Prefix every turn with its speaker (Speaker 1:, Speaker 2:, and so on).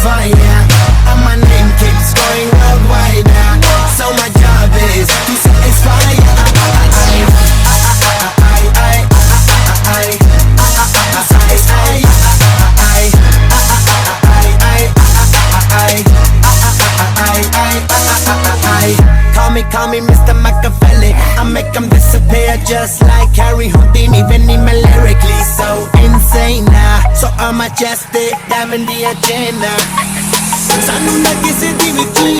Speaker 1: fire, and my name keeps going worldwide. So my job is to satisfy. Call me Mr. Machiavelli. I make them disappear just like Harry Houdini. Venom lyrically so insane. So I'm majestic, diamond the agenda. Sanno na ਕਿਸੇ ਦੀ ਵਿੱਚ